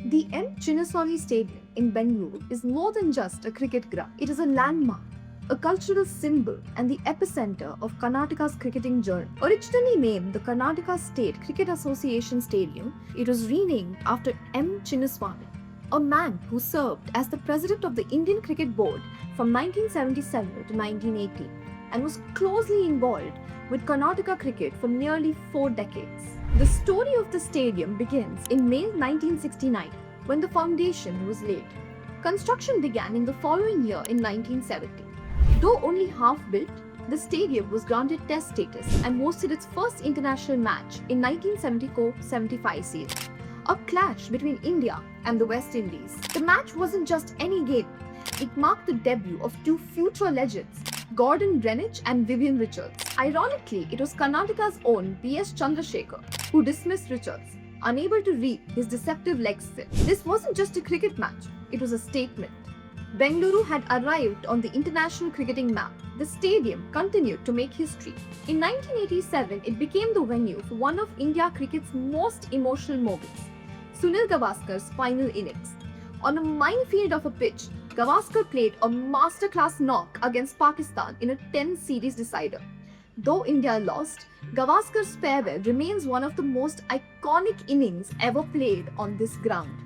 The M. Chinnaswamy Stadium in Bengaluru is more than just a cricket ground. It is a landmark, a cultural symbol, and the epicenter of Karnataka's cricketing journey. Originally named the Karnataka State Cricket Association Stadium, it was renamed after M. Chinnaswamy, a man who served as the president of the Indian Cricket Board from 1977 to 1980 and was closely involved with Karnataka cricket for nearly 4 decades. The story of the stadium begins in May 1969 when the foundation was laid. Construction began in the following year in 1970. Though only half built, the stadium was granted test status and hosted its first international match in 1974-75 season, a clash between India and the West Indies. The match wasn't just any game, it marked the debut of two future legends, Gordon Greenidge and Vivian Richards. Ironically, it was Karnataka's own B.S. Chandrasekhar who dismissed Richards, unable to read his deceptive leg spin. This wasn't just a cricket match, it was a statement. Bengaluru had arrived on the international cricketing map. The stadium continued to make history. In 1987, it became the venue for one of India cricket's most emotional moments, Sunil Gavaskar's final innings. On a minefield of a pitch, Gavaskar played a masterclass knock against Pakistan in a 10 series decider. Though India lost, Gavaskar's farewell remains one of the most iconic innings ever played on this ground.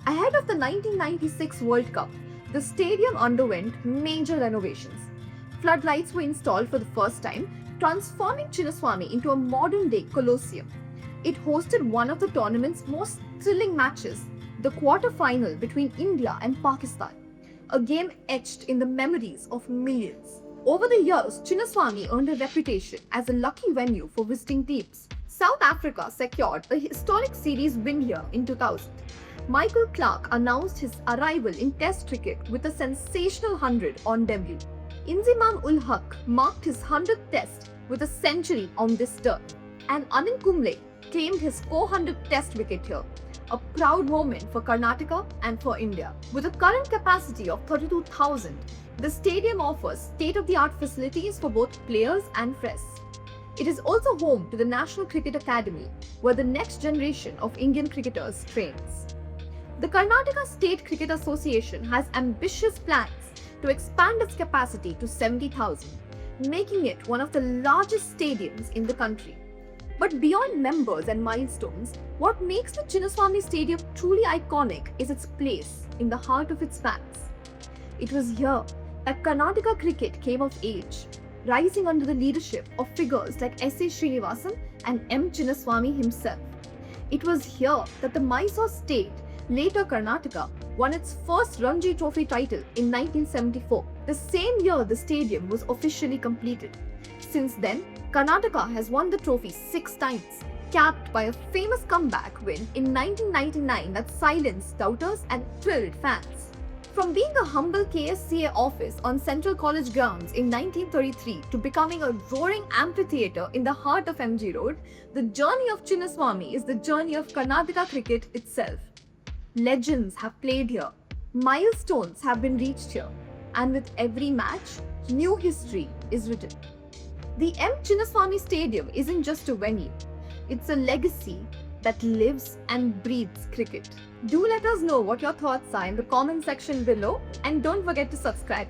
Ahead of the 1996 World Cup, the stadium underwent major renovations. Floodlights were installed for the first time, transforming Chinnaswamy into a modern-day Colosseum. It hosted one of the tournament's most thrilling matches, the quarter-final between India and Pakistan, a game etched in the memories of millions. Over the years, Chinnaswamy earned a reputation as a lucky venue for visiting teams. South Africa secured a historic series win here in 2000. Michael Clarke announced his arrival in Test cricket with a sensational 100 on debut. Inzamam ul Haq marked his 100th Test with a century on this turn, and Anil Kumble claimed his 400th Test wicket here, a proud moment for Karnataka and for India. With a current capacity of 32,000, the stadium offers state-of-the-art facilities for both players and press. It is also home to the National Cricket Academy, where the next generation of Indian cricketers trains. The Karnataka State Cricket Association has ambitious plans to expand its capacity to 70,000, making it one of the largest stadiums in the country. But beyond members and milestones, what makes the Chinnaswamy Stadium truly iconic is its place in the heart of its fans. It was here that Karnataka cricket came of age, rising under the leadership of figures like S.A. Srinivasan and M. Chinnaswamy himself. It was here that the Mysore State, later Karnataka, won its first Ranji Trophy title in 1974, the same year the stadium was officially completed. Since then, Karnataka has won the trophy 6 times, capped by a famous comeback win in 1999 that silenced doubters and thrilled fans. From being a humble KSCA office on Central College grounds in 1933 to becoming a roaring amphitheatre in the heart of MG Road, the journey of Chinnaswamy is the journey of Karnataka cricket itself. Legends have played here, milestones have been reached here, and with every match, new history is written. The M. Chinnaswamy Stadium isn't just a venue, it's a legacy that lives and breathes cricket. Do let us know what your thoughts are in the comment section below, and don't forget to subscribe.